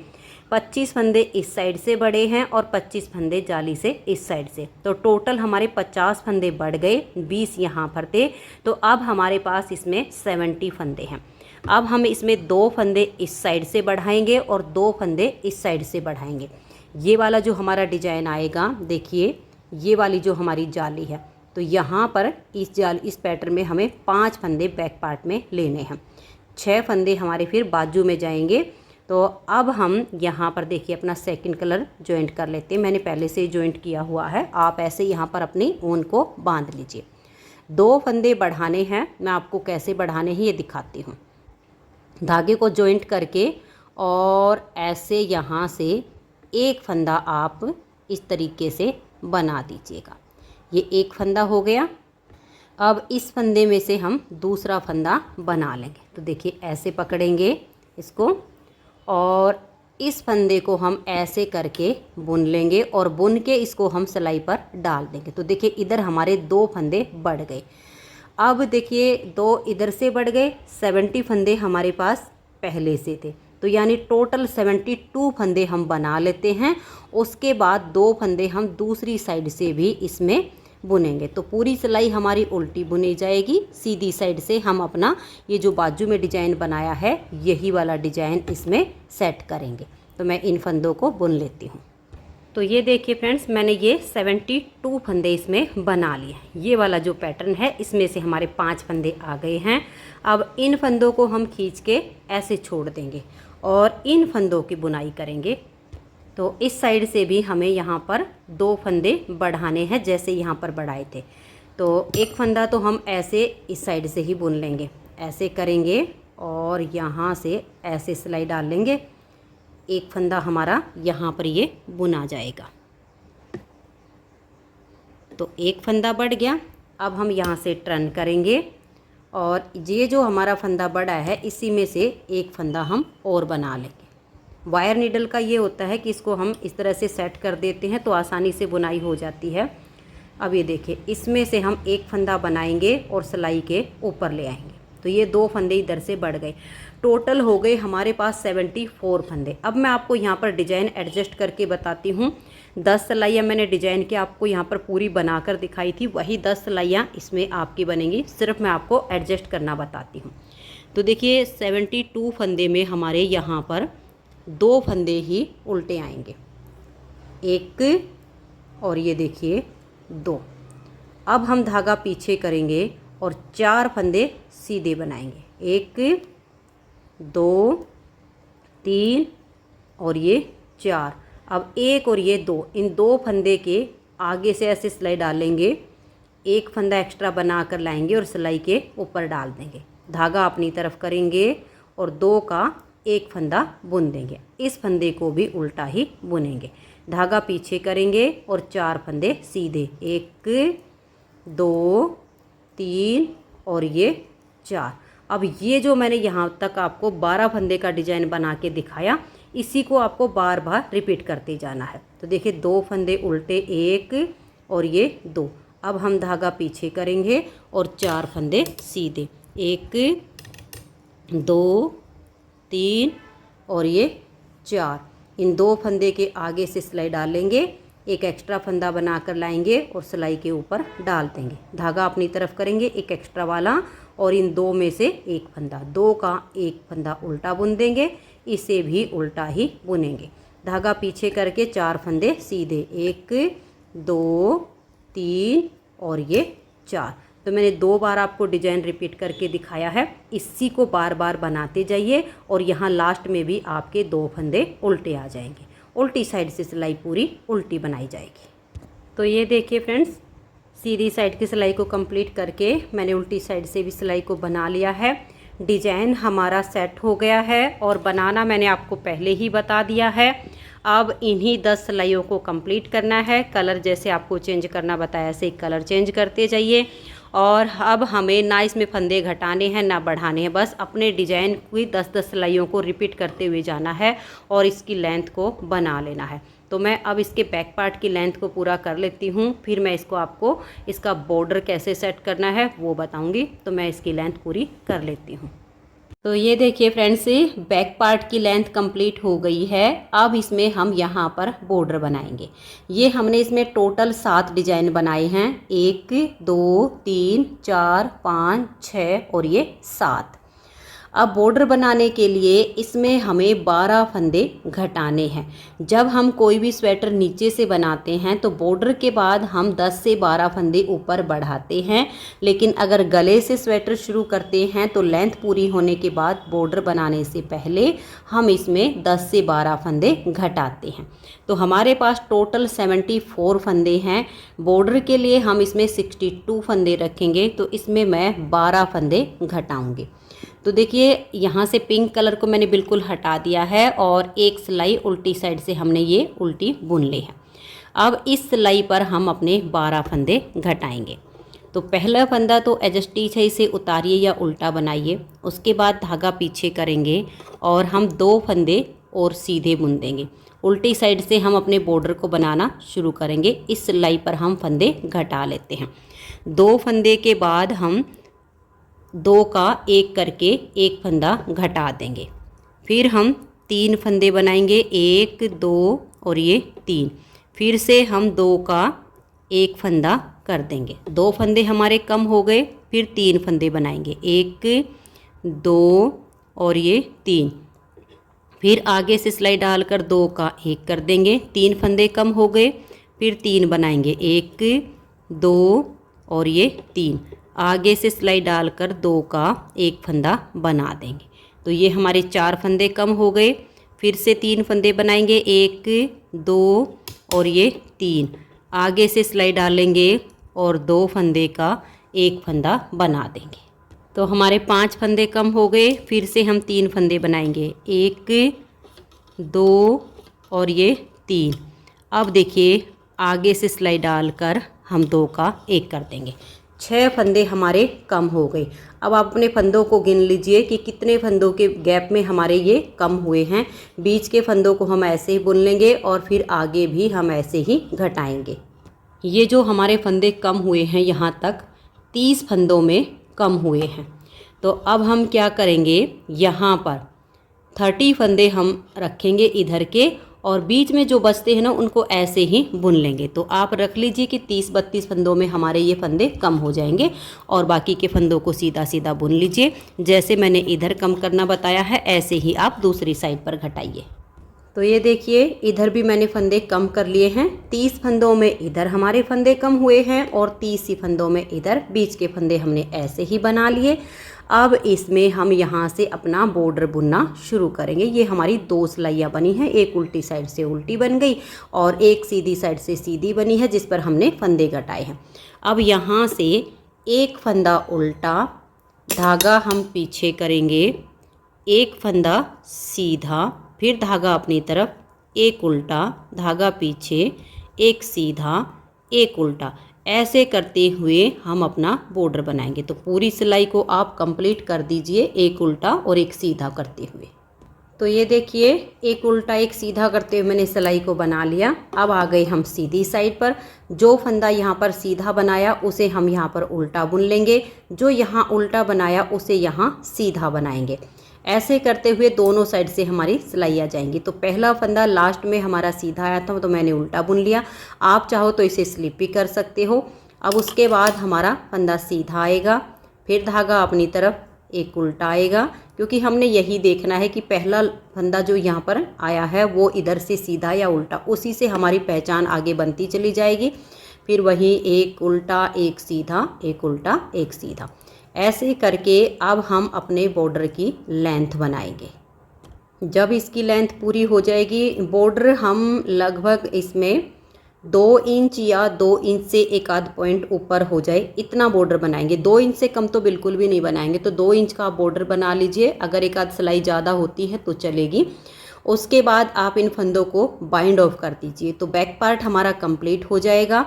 25 फंदे इस साइड से बढ़े हैं और 25 फंदे जाली से इस साइड से, तो टोटल हमारे 50 फंदे बढ़ गए, 20 यहाँ पर थे। तो अब हमारे पास इसमें 70 फंदे हैं। अब हम इसमें 2 फंदे इस साइड से बढ़ाएंगे और 2 फंदे इस साइड से बढ़ाएंगे। ये वाला जो हमारा डिजाइन आएगा, देखिए ये वाली जो हमारी जाली है, तो यहाँ पर इस पैटर्न में हमें 5 फंदे बैक पार्ट में लेने हैं, 6 फंदे हमारे फिर बाजू में जाएंगे। तो अब हम यहाँ पर देखिए अपना सेकंड कलर ज्वाइंट कर लेते हैं। मैंने पहले से ज्वाइंट किया हुआ है, आप ऐसे यहाँ पर अपनी ऊन को बांध लीजिए। 2 फंदे बढ़ाने हैं, मैं आपको कैसे बढ़ाने हैं ये दिखाती हूँ। धागे को ज्वाइंट करके और ऐसे यहाँ से एक फंदा आप इस तरीके से बना दीजिएगा। ये एक फंदा हो गया। अब इस फंदे में से हम दूसरा फंदा बना लेंगे। तो देखिए ऐसे पकड़ेंगे इसको और इस फंदे को हम ऐसे करके बुन लेंगे और बुन के इसको हम सिलाई पर डाल देंगे। तो देखिए इधर हमारे 2 फंदे बढ़ गए। अब देखिए 2 इधर से बढ़ गए, 70 फंदे हमारे पास पहले से थे, तो यानी टोटल 72 फंदे हम बना लेते हैं। उसके बाद 2 फंदे हम दूसरी साइड से भी इसमें बुनेंगे। तो पूरी सिलाई हमारी उल्टी बुनी जाएगी। सीधी साइड से हम अपना ये जो बाजू में डिजाइन बनाया है यही वाला डिजाइन इसमें सेट करेंगे। तो मैं इन फंदों को बुन लेती हूँ। तो ये देखिए फ्रेंड्स, मैंने ये 72 फंदे इसमें बना लिए। ये वाला जो पैटर्न है इसमें से हमारे 5 फंदे आ गए हैं। अब इन फंदों को हम खींच के ऐसे छोड़ देंगे और इन फंदों की बुनाई करेंगे। तो इस साइड से भी हमें यहाँ पर 2 फंदे बढ़ाने हैं, जैसे यहाँ पर बढ़ाए थे। तो एक फंदा तो हम ऐसे इस साइड से ही बुन लेंगे, ऐसे करेंगे और यहाँ से ऐसे सिलाई डाल लेंगे। एक फंदा हमारा यहाँ पर ये बुना जाएगा। तो एक फंदा बढ़ गया। अब हम यहाँ से टर्न करेंगे और ये जो हमारा फंदा बढ़ा है इसी में से एक फंदा हम और बना लेंगे। वायर नीडल का ये होता है कि इसको हम इस तरह से सेट कर देते हैं तो आसानी से बुनाई हो जाती है। अब ये देखिए इसमें से हम एक फंदा बनाएंगे और सिलाई के ऊपर ले आएंगे। तो ये 2 फंदे इधर से बढ़ गए, टोटल हो गए हमारे पास 74 फंदे। अब मैं आपको यहाँ पर डिजाइन एडजस्ट करके बताती हूँ। 10 सिलाइयाँ मैंने डिजाइन के आपको यहाँ पर पूरी बनाकर दिखाई थी, वही 10 सिलाइयाँ इसमें आपकी बनेंगी। सिर्फ मैं आपको एडजस्ट करना बताती हूँ। तो देखिए 72 फंदे में हमारे यहाँ पर 2 फंदे ही उल्टे आएंगे, एक और ये देखिए 2। अब हम धागा पीछे करेंगे और 4 फंदे सीधे बनाएंगे, 1 2 3 और ये 4। अब 1 और ये 2, इन 2 फंदे के आगे से ऐसे सिलाई डालेंगे, एक फंदा एक्स्ट्रा बना कर लाएंगे और सिलाई के ऊपर डाल देंगे, धागा अपनी तरफ करेंगे और 2 का एक फंदा बुन देंगे। इस फंदे को भी उल्टा ही बुनेंगे, धागा पीछे करेंगे और 4 फंदे सीधे, 1 2 3 और ये 4। अब ये जो मैंने यहाँ तक आपको 12 फंदे का डिजाइन बना के दिखाया, इसी को आपको बार बार रिपीट करते जाना है। तो देखिए 2 फंदे उल्टे, 1 और ये 2। अब हम धागा पीछे करेंगे और 4 फंदे सीधे, 1 2 3 और ये 4। इन 2 फंदे के आगे से सिलाई डालेंगे, एक एक्स्ट्रा फंदा बना कर लाएंगे और सिलाई के ऊपर डाल देंगे, धागा अपनी तरफ करेंगे एक एक्स्ट्रा वाला और इन 2 में से एक फंदा, 2 का एक फंदा उल्टा बुन देंगे, इसे भी उल्टा ही बुनेंगे, धागा पीछे करके 4 फंदे सीधे, 1 2 3 और ये 4। तो मैंने 2 बार आपको डिजाइन रिपीट करके दिखाया है, इसी को बार बार बनाते जाइए और यहाँ लास्ट में भी आपके 2 फंदे उल्टे आ जाएंगे, उल्टी साइड से सिलाई पूरी उल्टी बनाई जाएगी। तो ये देखिए फ्रेंड्स, सीधी साइड की सिलाई को कंप्लीट करके मैंने उल्टी साइड से भी सिलाई को बना लिया है। डिजाइन हमारा सेट हो गया है और बनाना मैंने आपको पहले ही बता दिया है। अब इन्हीं 10 सिलाइयों को कंप्लीट करना है, कलर जैसे आपको चेंज करना बताया ऐसे कलर चेंज करते जाइए। और अब हमें ना इसमें फंदे घटाने हैं ना बढ़ाने हैं, बस अपने डिजाइन की 10-10 सिलाइयों को रिपीट करते हुए जाना है और इसकी लेंथ को बना लेना है। तो मैं अब इसके बैक पार्ट की लेंथ को पूरा कर लेती हूँ, फिर मैं इसको आपको इसका बॉर्डर कैसे सेट करना है वो बताऊँगी। तो मैं इसकी लेंथ पूरी कर लेती हूँ। तो ये देखिए फ्रेंड्स, बैक पार्ट की लेंथ कंप्लीट हो गई है। अब इसमें हम यहाँ पर बॉर्डर बनाएंगे। ये हमने इसमें टोटल 7 डिजाइन बनाए हैं, 1 2 3 4 5 6 और ये 7। अब बॉर्डर बनाने के लिए इसमें हमें 12 फंदे घटाने हैं। जब हम कोई भी स्वेटर नीचे से बनाते हैं तो बॉर्डर के बाद हम 10 से 12 फंदे ऊपर बढ़ाते हैं, लेकिन अगर गले से स्वेटर शुरू करते हैं तो लेंथ पूरी होने के बाद बॉर्डर बनाने से पहले हम इसमें 10 से 12 फंदे घटाते हैं। तो हमारे पास टोटल 74 फंदे हैं। बॉर्डर के लिए हम इसमें 62 फंदे रखेंगे, तो इसमें मैं 12 फंदे घटाऊँगी। तो देखिए यहाँ से पिंक कलर को मैंने बिल्कुल हटा दिया है और एक सिलाई उल्टी साइड से हमने ये उल्टी बुन ली है। अब इस सिलाई पर हम अपने 12 फंदे घटाएंगे। तो पहला फंदा तो एडजस्टिच है, इसे उतारिए या उल्टा बनाइए। उसके बाद धागा पीछे करेंगे और हम 2 फंदे और सीधे बुन देंगे। उल्टी साइड से हम अपने बॉर्डर को बनाना शुरू करेंगे। इस सिलाई पर हम फंदे घटा लेते हैं। 2 फंदे के बाद हम 2 का एक करके एक फंदा घटा देंगे। फिर हम 3 फंदे बनाएंगे, 1 2 और ये 3। फिर से हम 2 का एक फंदा कर देंगे। 2 फंदे हमारे कम हो गए, फिर 3 फंदे बनाएंगे, 1 2 और ये 3। फिर आगे से सिलाई डालकर 2 का एक कर देंगे, 3 फंदे कम हो गए, फिर 3 बनाएंगे, 1 2 और ये 3। आगे से सिलाई डालकर 2 का एक फंदा बना देंगे। तो ये हमारे 4 फंदे कम हो गए। फिर से 3 फंदे बनाएंगे, 1 2 और ये 3। आगे से सिलाई डालेंगे और 2 फंदे का एक फंदा बना देंगे। तो हमारे 5 फंदे कम हो गए। फिर से हम 3 फंदे बनाएंगे, 1 2 और ये 3। अब देखिए आगे से सिलाई डालकर हम 2 का एक कर देंगे। 6 फंदे हमारे कम हो गए। अब आप अपने फंदों को गिन लीजिए कि कितने फंदों के गैप में हमारे ये कम हुए हैं। बीच के फंदों को हम ऐसे ही बुन लेंगे और फिर आगे भी हम ऐसे ही घटाएंगे। ये जो हमारे फंदे कम हुए हैं यहाँ तक 30 फंदों में कम हुए हैं। तो अब हम क्या करेंगे, यहाँ पर 30 फंदे हम रखेंगे इधर के और बीच में जो बचते हैं ना उनको ऐसे ही बुन लेंगे। तो आप रख लीजिए कि 30-32 फंदों में हमारे ये फंदे कम हो जाएंगे और बाकी के फंदों को सीधा सीधा बुन लीजिए। जैसे मैंने इधर कम करना बताया है ऐसे ही आप दूसरी साइड पर घटाइए। तो ये देखिए इधर भी मैंने फंदे कम कर लिए हैं। 30 फंदों में इधर हमारे फंदे कम हुए हैं और 30 ही फंदों में इधर बीच के फंदे हमने ऐसे ही बना लिए। अब इसमें हम यहाँ से अपना बॉर्डर बुनना शुरू करेंगे। ये हमारी 2 सिलाइयाँ बनी हैं, एक उल्टी साइड से उल्टी बन गई और एक सीधी साइड से सीधी बनी है जिस पर हमने फंदे घटाए हैं। अब यहाँ से एक फंदा उल्टा, धागा हम पीछे करेंगे, एक फंदा सीधा, फिर धागा अपनी तरफ, एक उल्टा, धागा पीछे, एक सीधा, एक उल्टा, ऐसे करते हुए हम अपना बॉर्डर बनाएंगे। तो पूरी सिलाई को आप कंप्लीट कर दीजिए एक उल्टा और एक सीधा करते हुए। तो ये देखिए एक उल्टा एक सीधा करते हुए मैंने सिलाई को बना लिया। अब आ गए हम सीधी साइड पर। जो फंदा यहाँ पर सीधा बनाया उसे हम यहाँ पर उल्टा बुन लेंगे, जो यहाँ उल्टा बनाया उसे यहाँ सीधा बनाएंगे। ऐसे करते हुए दोनों साइड से हमारी सिलाई आ जाएंगी। तो पहला फंदा लास्ट में हमारा सीधा आया था तो मैंने उल्टा बुन लिया। आप चाहो तो इसे स्लिप भी कर सकते हो। अब उसके बाद हमारा फंदा सीधा आएगा, फिर धागा अपनी तरफ, एक उल्टा आएगा, क्योंकि हमने यही देखना है कि पहला फंदा जो यहाँ पर आया है वो इधर से सीधा या उल्टा, उसी से हमारी पहचान आगे बनती चली जाएगी। फिर वही एक उल्टा एक सीधा, एक उल्टा एक सीधा, ऐसे करके अब हम अपने बॉर्डर की लेंथ बनाएंगे। जब इसकी लेंथ पूरी हो जाएगी, बॉर्डर हम लगभग इसमें 2 इंच या 2 इंच से एक आध पॉइंट ऊपर हो जाए इतना बॉर्डर बनाएंगे। 2 इंच से कम तो बिल्कुल भी नहीं बनाएंगे। तो 2 इंच का बॉर्डर बना लीजिए, अगर एक आध सिलाई ज़्यादा होती है तो चलेगी। उसके बाद आप इन फंदों को बाइंड ऑफ कर दीजिए। तो बैक पार्ट हमारा कंप्लीट हो जाएगा।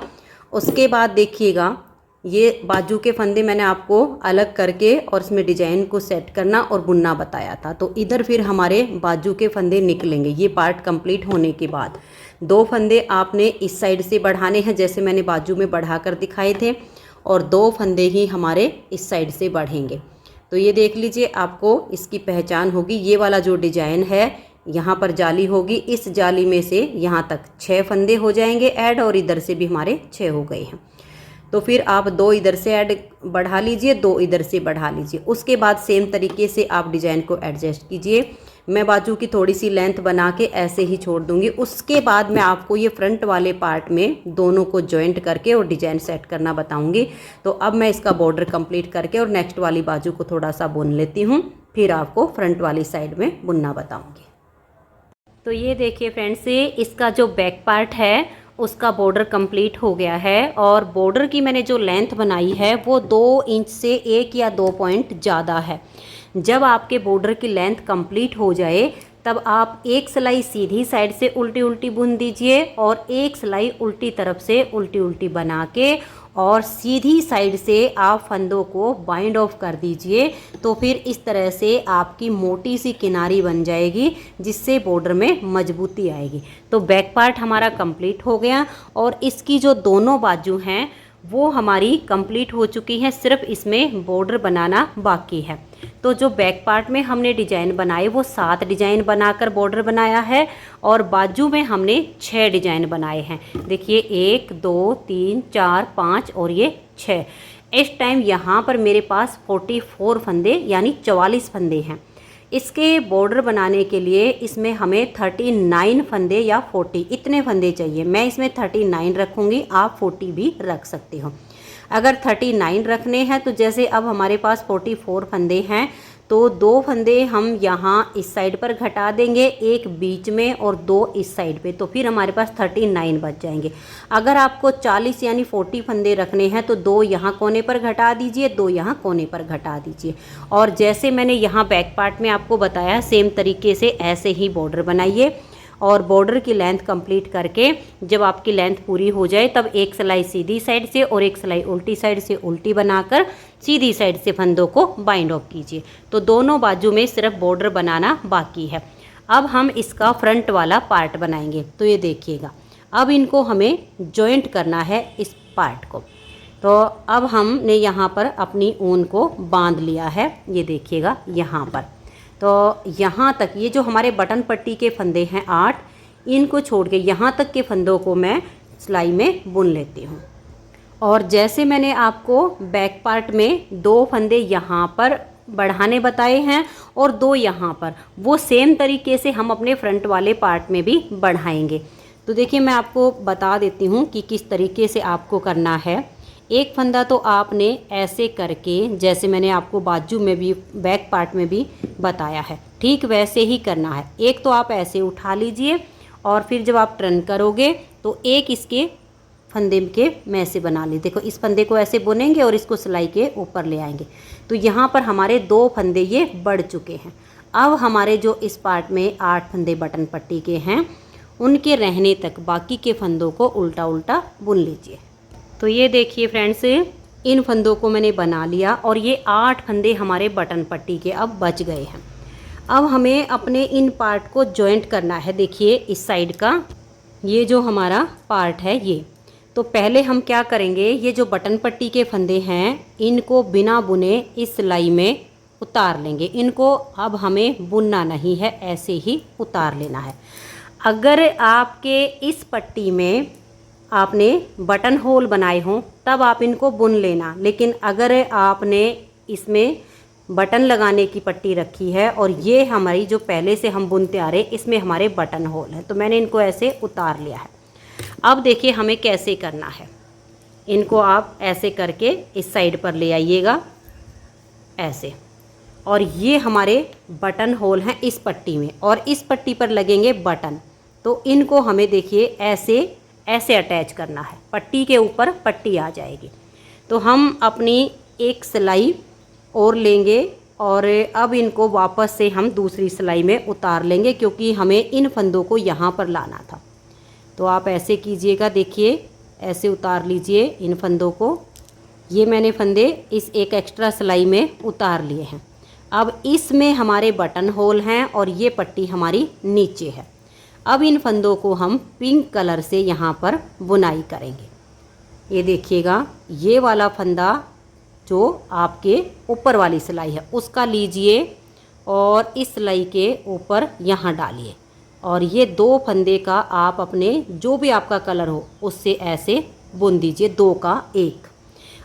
उसके बाद देखिएगा ये बाजू के फंदे मैंने आपको अलग करके और इसमें डिजाइन को सेट करना और बुनना बताया था। तो इधर फिर हमारे बाजू के फंदे निकलेंगे। ये पार्ट कंप्लीट होने के बाद 2 फंदे आपने इस साइड से बढ़ाने हैं जैसे मैंने बाजू में बढ़ा कर दिखाए थे, और 2 फंदे ही हमारे इस साइड से बढ़ेंगे। तो ये देख लीजिए, आपको इसकी पहचान होगी। ये वाला जो डिजाइन है यहाँ पर जाली होगी, इस जाली में से यहाँ तक 6 फंदे हो जाएंगे ऐड, और इधर से भी हमारे 6 हो गए हैं। तो फिर आप 2 इधर से ऐड बढ़ा लीजिए, 2 इधर से बढ़ा लीजिए। उसके बाद सेम तरीके से आप डिजाइन को एडजस्ट कीजिए। मैं बाजू की थोड़ी सी लेंथ बना के ऐसे ही छोड़ दूंगी। उसके बाद मैं आपको ये फ्रंट वाले पार्ट में दोनों को जॉइंट करके और डिजाइन सेट करना बताऊंगी। तो अब मैं इसका बॉर्डर कंप्लीट करके और नेक्स्ट वाली बाजू को थोड़ा सा बुन लेती हूँ, फिर आपको फ्रंट वाली साइड में बुनना बताऊँगी। तो ये देखिए फ्रेंड्स, इसका जो बैक पार्ट है उसका बॉर्डर कंप्लीट हो गया है, और बॉर्डर की मैंने जो लेंथ बनाई है वो 2 इंच से 1 या 2 पॉइंट ज़्यादा है। जब आपके बॉर्डर की लेंथ कंप्लीट हो जाए तब आप एक सिलाई सीधी साइड से उल्टी उल्टी बुन दीजिए और एक सिलाई उल्टी तरफ से उल्टी उल्टी बना के और सीधी साइड से आप फंदों को बाइंड ऑफ कर दीजिए। तो फिर इस तरह से आपकी मोटी सी किनारी बन जाएगी जिससे बॉर्डर में मजबूती आएगी। तो बैक पार्ट हमारा कंप्लीट हो गया और इसकी जो दोनों बाजू हैं वो हमारी कंप्लीट हो चुकी हैं, सिर्फ इसमें बॉर्डर बनाना बाकी है। तो जो बैक पार्ट में हमने डिजाइन बनाए वो 7 डिजाइन बनाकर बॉर्डर बनाया है, और बाजू में हमने 6 डिजाइन बनाए हैं। देखिए 1 2 3 4 5 और ये 6। इस टाइम यहाँ पर मेरे पास 44 फंदे यानी 44 फंदे हैं। इसके बॉर्डर बनाने के लिए इसमें हमें 39 फंदे या 40 इतने फंदे चाहिए। मैं इसमें 39 रखूँगी, आप 40 भी रख सकते हो। अगर 39 रखने हैं तो जैसे अब हमारे पास 44 फंदे हैं तो 2 फंदे हम यहाँ इस साइड पर घटा देंगे, एक बीच में और 2 इस साइड पे, तो फिर हमारे पास 39 बच जाएंगे। अगर आपको 40 यानी 40 फंदे रखने हैं तो 2 यहाँ कोने पर घटा दीजिए, 2 यहाँ कोने पर घटा दीजिए। और जैसे मैंने यहाँ बैक पार्ट में आपको बताया सेम तरीके से ऐसे ही बॉर्डर बनाइए। और बॉर्डर की लेंथ कंप्लीट करके जब आपकी लेंथ पूरी हो जाए तब एक सिलाई सीधी साइड से और एक सिलाई उल्टी साइड से उल्टी बनाकर सीधी साइड से फंदों को बाइंड ऑफ कीजिए। तो दोनों बाजू में सिर्फ बॉर्डर बनाना बाकी है। अब हम इसका फ्रंट वाला पार्ट बनाएंगे। तो ये देखिएगा, अब इनको हमें जॉइंट करना है इस पार्ट को। तो अब हमने यहाँ पर अपनी ऊन को बांध लिया है, ये देखिएगा यहाँ पर। तो यहाँ तक ये जो हमारे बटन पट्टी के फंदे हैं 8, इनको छोड़ के यहाँ तक के फंदों को मैं सिलाई में बुन लेती हूँ। और जैसे मैंने आपको बैक पार्ट में 2 फंदे यहाँ पर बढ़ाने बताए हैं और 2 यहाँ पर, वो सेम तरीके से हम अपने फ्रंट वाले पार्ट में भी बढ़ाएंगे। तो देखिए मैं आपको बता देती हूँ कि किस तरीके से आपको करना है। एक फंदा तो आपने ऐसे करके, जैसे मैंने आपको बाजू में भी बैक पार्ट में भी बताया है, ठीक वैसे ही करना है। एक तो आप ऐसे उठा लीजिए और फिर जब आप टर्न करोगे तो एक इसके फंदे के मैं ऐसे बना ली। देखो इस फंदे को ऐसे बुनेंगे और इसको सिलाई के ऊपर ले आएंगे। तो यहाँ पर हमारे 2 फंदे ये बढ़ चुके हैं। अब हमारे जो इस पार्ट में 8 फंदे बटन पट्टी के हैं, उनके रहने तक बाकी के फंदों को उल्टा उल्टा बुन लीजिए। तो ये देखिए फ्रेंड्स, इन फंदों को मैंने बना लिया और ये 8 फंदे हमारे बटन पट्टी के अब बच गए हैं। अब हमें अपने इन पार्ट को जॉइंट करना है। देखिए इस साइड का ये जो हमारा पार्ट है ये, तो पहले हम क्या करेंगे, ये जो बटन पट्टी के फंदे हैं इनको बिना बुने इस सिलाई में उतार लेंगे। इनको अब हमें बुनना नहीं है, ऐसे ही उतार लेना है। अगर आपके इस पट्टी में आपने बटन होल बनाए हों तब आप इनको बुन लेना, लेकिन अगर आपने इसमें बटन लगाने की पट्टी रखी है और ये हमारी जो पहले से हम बुनते आ रहे इसमें हमारे बटन होल हैं, तो मैंने इनको ऐसे उतार लिया है। अब देखिए हमें कैसे करना है। इनको आप ऐसे करके इस साइड पर ले आइएगा ऐसे, और ये हमारे बटन होल हैं इस पट्टी में और इस पट्टी पर लगेंगे बटन। तो इनको हमें देखिए ऐसे ऐसे अटैच करना है, पट्टी के ऊपर पट्टी आ जाएगी। तो हम अपनी एक सिलाई और लेंगे और अब इनको वापस से हम दूसरी सिलाई में उतार लेंगे, क्योंकि हमें इन फंदों को यहाँ पर लाना था। तो आप ऐसे कीजिएगा, देखिए ऐसे उतार लीजिए इन फंदों को। ये मैंने फंदे इस एक एक्स्ट्रा सिलाई में उतार लिए हैं। अब इसमें हमारे बटन होल हैं और ये पट्टी हमारी नीचे है। अब इन फंदों को हम पिंक कलर से यहाँ पर बुनाई करेंगे। ये देखिएगा, ये वाला फंदा जो आपके ऊपर वाली सिलाई है उसका लीजिए और इस सिलाई के ऊपर यहाँ डालिए, और ये 2 फंदे का आप अपने जो भी आपका कलर हो उससे ऐसे बुन दीजिए, 2 का 1।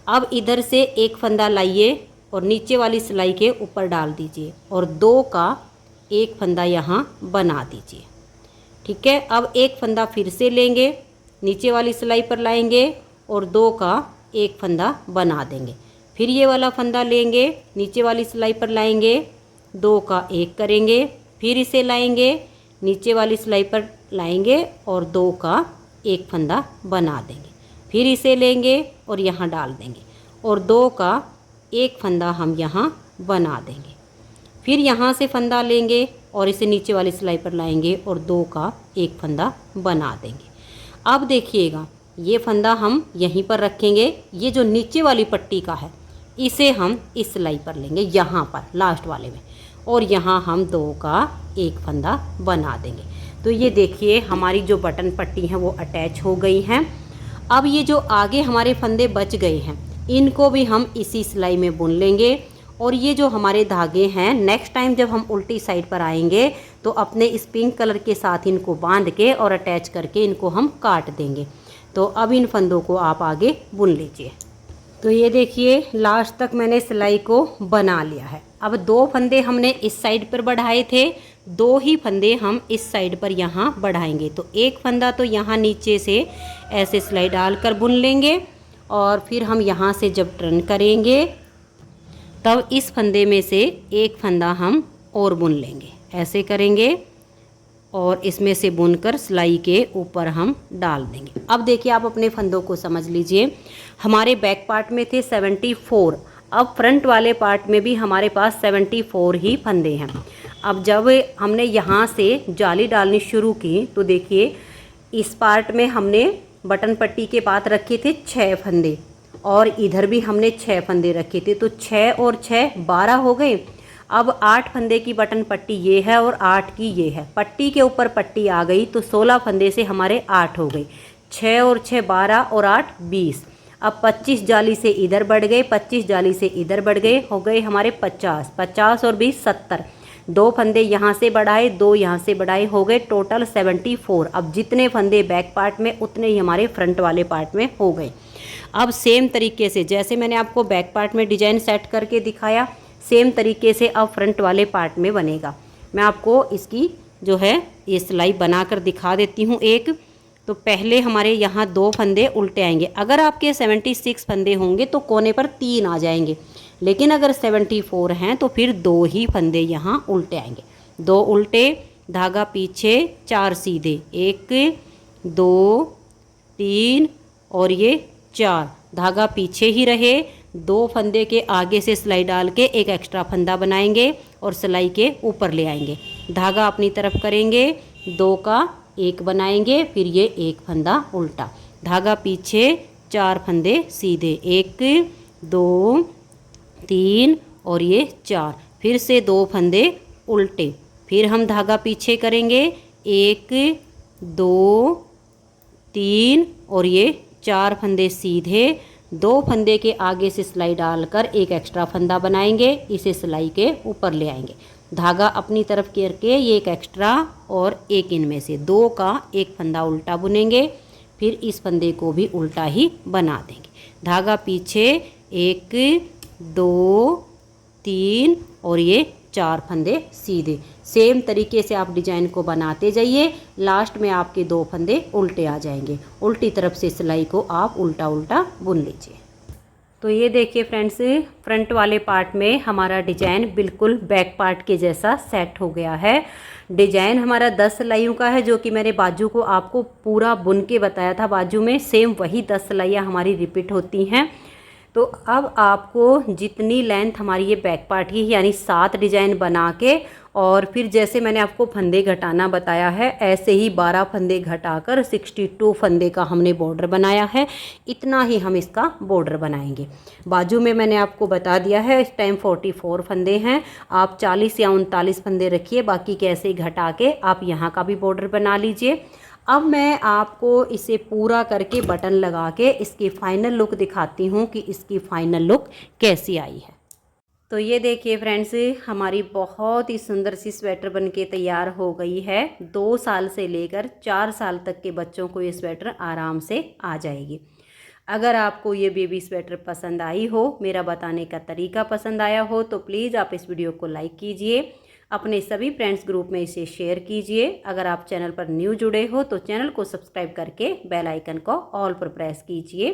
अब इधर से एक फंदा लाइए और नीचे वाली सिलाई के ऊपर डाल दीजिए और 2 का 1 फंदा यहाँ बना दीजिए। ठीक है, अब एक फंदा फिर से लेंगे, नीचे वाली सिलाई पर लाएंगे और 2 का 1 फंदा बना देंगे। फिर ये वाला फंदा लेंगे, नीचे वाली सिलाई पर लाएंगे, 2 का 1 करेंगे, फिर इसे लाएंगे, नीचे वाली सिलाई पर लाएंगे और 2 का 1 फंदा बना देंगे। फिर इसे लेंगे और यहाँ डाल देंगे और 2 का 1 फंदा हम यहाँ बना देंगे। फिर यहाँ से फंदा लेंगे और इसे नीचे वाली सिलाई पर लाएंगे और 2 का 1 फंदा बना देंगे। अब देखिएगा, ये फंदा हम यहीं पर रखेंगे, ये जो नीचे वाली पट्टी का है इसे हम इस सिलाई पर लेंगे यहाँ पर लास्ट वाले में, और यहाँ हम 2 का 1 फंदा बना देंगे। तो ये देखिए हमारी जो बटन पट्टी हैं वो अटैच हो गई हैं। अब ये जो आगे हमारे फंदे बच गए हैं इनको भी हम इसी सिलाई में बुन लेंगे, और ये जो हमारे धागे हैं नेक्स्ट टाइम जब हम उल्टी साइड पर आएंगे तो अपने इस पिंक कलर के साथ इनको बांध के और अटैच करके इनको हम काट देंगे। तो अब इन फंदों को आप आगे बुन लीजिए। तो ये देखिए लास्ट तक मैंने सिलाई को बना लिया है। अब 2 फंदे हमने इस साइड पर बढ़ाए थे, 2 ही फंदे हम इस साइड पर यहाँ बढ़ाएंगे। तो 1 फंदा तो यहाँ नीचे से ऐसे सिलाई डालकर बुन लेंगे, और फिर हम यहाँ से जब टर्न करेंगे तब इस फंदे में से 1 फंदा हम और बुन लेंगे, ऐसे करेंगे और इसमें से बुनकर सिलाई के ऊपर हम डाल देंगे। अब देखिए आप अपने फंदों को समझ लीजिए, हमारे बैक पार्ट में थे 74, अब फ्रंट वाले पार्ट में भी हमारे पास 74 ही फंदे हैं। अब जब हमने यहाँ से जाली डालनी शुरू की तो देखिए इस पार्ट में हमने बटन पट्टी के बाद रखे थे 6 फंदे और इधर भी हमने 6 फंदे रखे थे, तो 6 और 6 12 हो गए। अब 8 फंदे की बटन पट्टी ये है और 8 की ये है, पट्टी के ऊपर पट्टी आ गई तो 16 फंदे से हमारे 8 हो गए, 6 और 6 12 और 8 20। अब 25 जाली से इधर बढ़ गए, 25 जाली से इधर बढ़ गए, हो गए हमारे 50, 50 और 20 70। 2 फंदे यहाँ से बढ़ाए, 2 यहाँ से बढ़ाए, हो गए टोटल 74। अब जितने फंदे बैक पार्ट में उतने ही हमारे फ्रंट वाले पार्ट में हो गए। अब सेम तरीके से जैसे मैंने आपको बैक पार्ट में डिजाइन सेट करके दिखाया, सेम तरीके से अब फ्रंट वाले पार्ट में बनेगा। मैं आपको इसकी जो है ये सिलाई बनाकर दिखा देती हूँ एक। तो पहले हमारे यहाँ 2 फंदे उल्टे आएंगे। अगर आपके 76 फंदे होंगे तो कोने पर 3 आ जाएंगे, लेकिन अगर 74 हैं तो फिर 2 ही फंदे यहाँ उल्टे आएंगे। 2 उल्टे, धागा पीछे, 4 सीधे, 1 2 3 और ये 4, धागा पीछे ही रहे। 2 फंदे के आगे से सिलाई डाल के एक एक्स्ट्रा फंदा बनाएंगे और सिलाई के ऊपर ले आएंगे। धागा अपनी तरफ करेंगे, 2 का 1 बनाएंगे, फिर ये 1 फंदा उल्टा, धागा पीछे, 4 फंदे सीधे, 1 2 3 और ये 4, फिर से 2 फंदे उल्टे, फिर हम धागा पीछे करेंगे, 1 2 3 और ये 4 फंदे सीधे। 2 फंदे के आगे से सिलाई डालकर एक एक्स्ट्रा फंदा बनाएंगे, इसे सिलाई के ऊपर ले आएंगे। धागा अपनी तरफ करके ये एक एक्स्ट्रा और एक इनमें से 2 का 1 फंदा उल्टा बुनेंगे, फिर इस फंदे को भी उल्टा ही बना देंगे। धागा पीछे, 1 2 3 और ये 4 फंदे सीधे। सेम तरीके से आप डिजाइन को बनाते जाइए, लास्ट में आपके 2 फंदे उल्टे आ जाएंगे। उल्टी तरफ से सिलाई को आप उल्टा उल्टा बुन लीजिए। तो ये देखिए फ्रेंड्स, फ्रंट वाले पार्ट में हमारा डिजाइन बिल्कुल बैक पार्ट के जैसा सेट हो गया है। डिजाइन हमारा 10 सिलाइयों का है, जो कि मैंने बाजू को आपको पूरा बुन के बताया था। बाजू में सेम वही 10 सिलाइयाँ हमारी रिपीट होती हैं। तो अब आपको जितनी लेंथ हमारी ये बैक पार्ट की, यानी 7 डिजाइन बना के, और फिर जैसे मैंने आपको फंदे घटाना बताया है, ऐसे ही 12 फंदे घटाकर 62 फंदे का हमने बॉर्डर बनाया है। इतना ही हम इसका बॉर्डर बनाएंगे। बाजू में मैंने आपको बता दिया है इस टाइम 44 फंदे हैं, आप 40 या 39 फंदे रखिए, बाकी कैसे घटा के आप यहाँ का भी बॉर्डर बना लीजिए। अब मैं आपको इसे पूरा करके बटन लगा के इसकी फाइनल लुक दिखाती हूँ कि इसकी फाइनल लुक कैसी आई है। तो ये देखिए फ्रेंड्स, हमारी बहुत ही सुंदर सी स्वेटर बनके तैयार हो गई है। 2 साल से लेकर 4 साल तक के बच्चों को ये स्वेटर आराम से आ जाएगी। अगर आपको ये बेबी स्वेटर पसंद आई हो, मेरा बताने का तरीका पसंद आया हो, तो प्लीज़ आप इस वीडियो को लाइक कीजिए, अपने सभी फ्रेंड्स ग्रुप में इसे शेयर कीजिए। अगर आप चैनल पर न्यू जुड़े हो तो चैनल को सब्सक्राइब करके बेल आइकन को ऑल पर प्रेस कीजिए,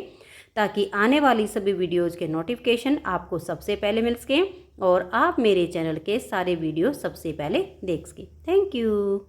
ताकि आने वाली सभी वीडियोज़ के नोटिफिकेशन आपको सबसे पहले मिल सकें और आप मेरे चैनल के सारे वीडियो सबसे पहले देख सकें। Thank you.